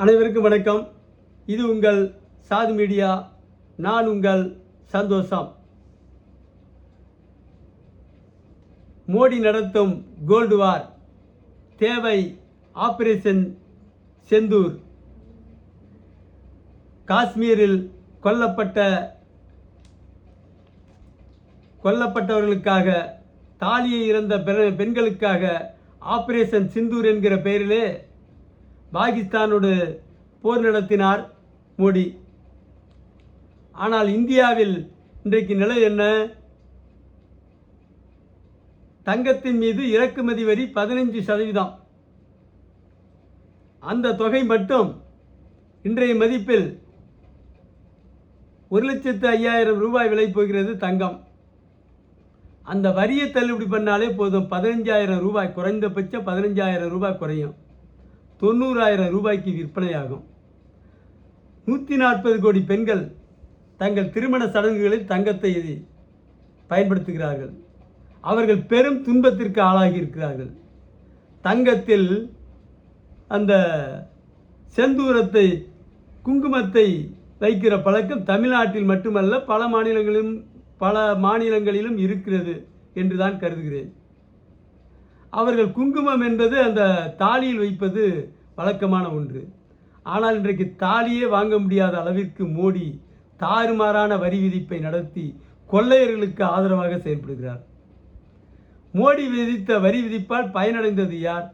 அனைவருக்கும் வணக்கம். இது உங்கள் சாது மீடியா. நான் உங்கள் சந்தோஷம். மோடி நடத்தும் கோல்டு வார் தேவை ஆபரேஷன் செந்தூர். காஷ்மீரில் கொல்லப்பட்டவர்களுக்காக, தாலியை இழந்த பெண்களுக்காக ஆபரேஷன் சிந்தூர் என்கிற பெயரிலே பாகிஸ்தானோடு போர் நடத்தினார் மோடி. ஆனால் இந்தியாவில் இன்றைக்கு நிலை என்ன? தங்கத்தின் மீது இறக்குமதி வரி 15%. அந்த தொகை மட்டும் இன்றைய மதிப்பில் 1,05,000 ரூபாய் விலை போகிறது தங்கம். அந்த வரியை தள்ளுபடி பண்ணாலே போதும், 15,000 ரூபாய், குறைந்தபட்சம் 15,000 ரூபாய் குறையும். 90,000 ரூபாய்க்கு விற்பனையாகும். 140 கோடி பெண்கள் தங்கள் திருமண சடங்குகளில் தங்கத்தை பயன்படுத்துகிறார்கள். அவர்கள் பெரும் துன்பத்திற்கு ஆளாகி இருக்கிறார்கள். தங்கத்தில் அந்த செந்தூரத்தை, குங்குமத்தை வைக்கிற பழக்கம் தமிழ்நாட்டில் மட்டுமல்ல பல மாநிலங்களிலும் இருக்கிறது என்று தான் கருதுகிறேன். அவர்கள் குங்குமம் என்பது அந்த தாலியில் வைப்பது வழக்கமான ஒன்று. ஆனால் இன்றைக்கு தாலியே வாங்க முடியாத அளவிற்கு மோடி தாறுமாறான வரி விதிப்பை நடத்தி கொள்ளையர்களுக்கு ஆதரவாக செயல்படுகிறார். மோடி விதித்த வரி விதிப்பால் பயனடைந்தது யார்?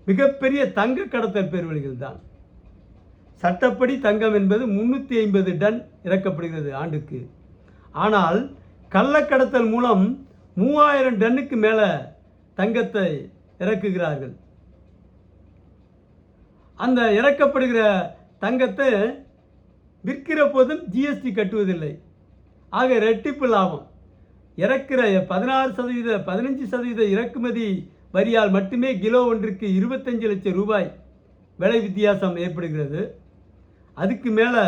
மிகப்பெரிய தங்க கடத்தல் பேர்வழிகள் தான். சட்டப்படி தங்கம் என்பது 350 டன் இறக்கப்படுகிறது ஆண்டுக்கு. ஆனால் கள்ளக்கடத்தல் மூலம் 3000 டன்னுக்கு மேலே தங்கத்தை இறக்குகிறார்கள். அந்த இறக்கப்படுகிற தங்கத்தை விற்கிற போதும் ஜிஎஸ்டி கட்டுவதில்லை. ஆக ரெட்டிப்பு லாபம். இறக்கிற 16%, 15% இறக்குமதி வரியால் மட்டுமே கிலோ ஒன்றுக்கு 25 லட்சம் ரூபாய் விலை வித்தியாசம் ஏற்படுகிறது. அதுக்கு மேலே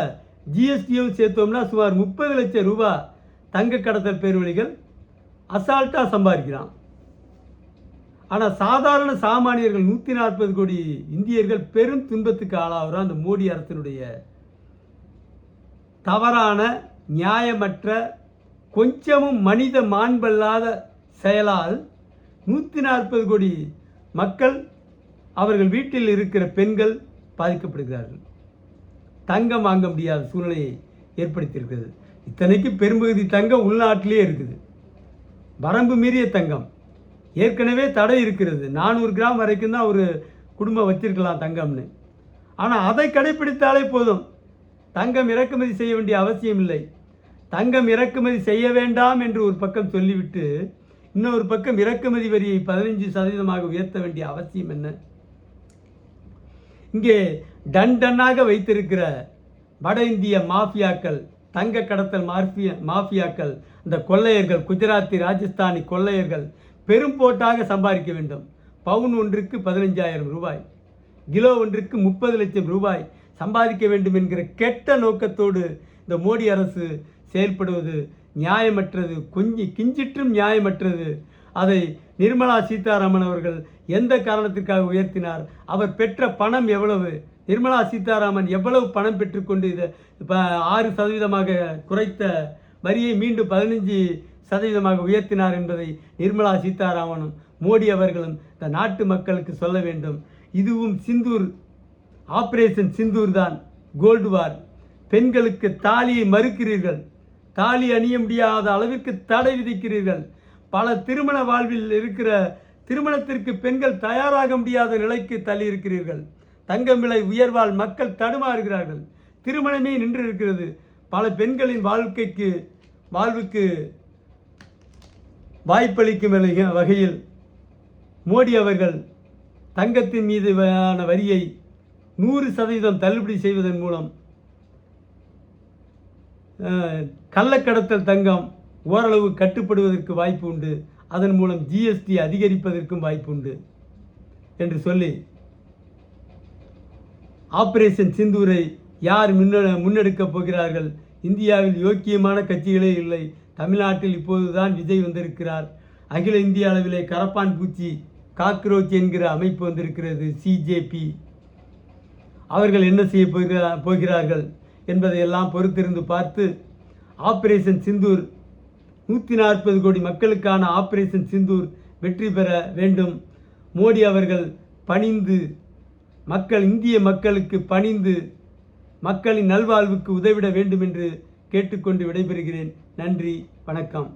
ஜிஎஸ்டியும் சேர்த்தோம்னா சுமார் 30 லட்சம் ரூபாய் தங்க கடத்தல் பேர்வழிகள் அசால்ட்டாக சம்பாதிக்கிறான். ஆனால் சாதாரண சாமானியர்கள் 140 கோடி இந்தியர்கள் பெரும் துன்பத்துக்கு ஆளாகிறோம். அந்த மோடி அரசினுடைய தவறான, நியாயமற்ற, கொஞ்சமும் மனித மாண்பல்லாத செயலால் 140 கோடி மக்கள், அவர்கள் வீட்டில் இருக்கிற பெண்கள் பாதிக்கப்படுகிறார்கள். தங்கம் வாங்க முடியாத சூழ்நிலையை ஏற்படுத்தியிருக்கிறது. இத்தனைக்கு பெரும்பகுதி தங்கம் உள்நாட்டிலே இருக்குது. வரம்பு மீறிய தங்கம் ஏற்கனவே தடை இருக்கிறது. 400 கிராம் வரைக்கும் தான் ஒரு குடும்பம் வச்சிருக்கலாம் தங்கம்னு. ஆனால் அதை கடைப்பிடித்தாலே போதும், தங்கம் இறக்குமதி செய்ய வேண்டிய அவசியம் இல்லை. தங்கம் இறக்குமதி செய்ய வேண்டாம் என்று ஒரு பக்கம் சொல்லிவிட்டு இன்னொரு பக்கம் இறக்குமதி வரியை 15% உயர்த்த வேண்டிய அவசியம் என்ன? இங்கே டன்னாக வைத்திருக்கிற வட இந்திய மாஃபியாக்கள், தங்க கடத்தல் மாஃபியாக்கள், இந்த கொள்ளையர்கள், குஜராத்தி, ராஜஸ்தானி கொள்ளையர்கள் பெரும் போட்டாக சம்பாதிக்க வேண்டும். பவுன் ஒன்றுக்கு 15,000 ரூபாய், கிலோ ஒன்றுக்கு 30 லட்சம் ரூபாய் சம்பாதிக்க வேண்டும் என்கிற கெட்ட நோக்கத்தோடு இந்த மோடி அரசு செயல்படுவது நியாயமற்றது, கிஞ்சிற்றும் நியாயமற்றது. அதை நிர்மலா சீதாராமன் அவர்கள் எந்த காரணத்திற்காக உயர்த்தினார்? அவர் பெற்ற பணம் எவ்வளவு? நிர்மலா சீதாராமன் எவ்வளவு பணம் பெற்றுக்கொண்டு இதை 6% குறைத்த வரியை மீண்டும் 15% உயர்த்தினார் என்பதை நிர்மலா சீதாராமனும் மோடி அவர்களும் இந்த நாட்டு மக்களுக்கு சொல்ல வேண்டும். இதுவும் சிந்தூர், ஆபரேஷன் சிந்தூர் தான், கோல்டு வார். பெண்களுக்கு தாலியை மறுக்கிறீர்கள், தாலி அணிய முடியாத அளவிற்கு தடை விதிக்கிறீர்கள். பல திருமண வாழ்வில் இருக்கிற திருமணத்திற்கு பெண்கள் தயாராக முடியாத நிலைக்கு தள்ளி இருக்கிறீர்கள். தங்கம் விலை உயர்வால் மக்கள் தடுமாறுகிறார்கள். திருமணமே நின்று இருக்கிறது. பல பெண்களின் வாழ்வுக்கு வாய்ப்பளிக்கும் வகையில் மோடி அவர்கள் தங்கத்தின் மீதான வரியை 100% தள்ளுபடி செய்வதன் மூலம் கள்ளக்கடத்தல் தங்கம் ஓரளவு கட்டுப்படுவதற்கு வாய்ப்பு உண்டு. அதன் மூலம் ஜிஎஸ்டி அதிகரிப்பதற்கும் வாய்ப்பு உண்டு என்று சொல்லி ஆபரேஷன் சிந்தூரை யார் முன்னெடுக்கப் போகிறார்கள்? இந்தியாவில் யோக்கியமான கட்சிகளே இல்லை. தமிழ்நாட்டில் இப்போதுதான் விஜய் வந்திருக்கிறார். அகில இந்திய அளவிலே கரப்பான் பூச்சி, காக்ரோச் என்கிற அமைப்பு வந்திருக்கிறது, சிஜேபி. அவர்கள் என்ன செய்ய போகிறார்கள் என்பதையெல்லாம் பொறுத்திருந்து பார்த்து ஆபரேஷன் சிந்தூர் 140 கோடி மக்களுக்கான ஆபரேஷன் சிந்தூர் வெற்றி பெற வேண்டும். மோடி அவர்கள் பணிந்து இந்திய மக்களுக்கு பணிந்து மக்களின் நல்வாழ்வுக்கு உதவிட வேண்டும் என்று கேட்டுக்கொண்டு விடைபெறுகிறேன். நன்றி, வணக்கம்.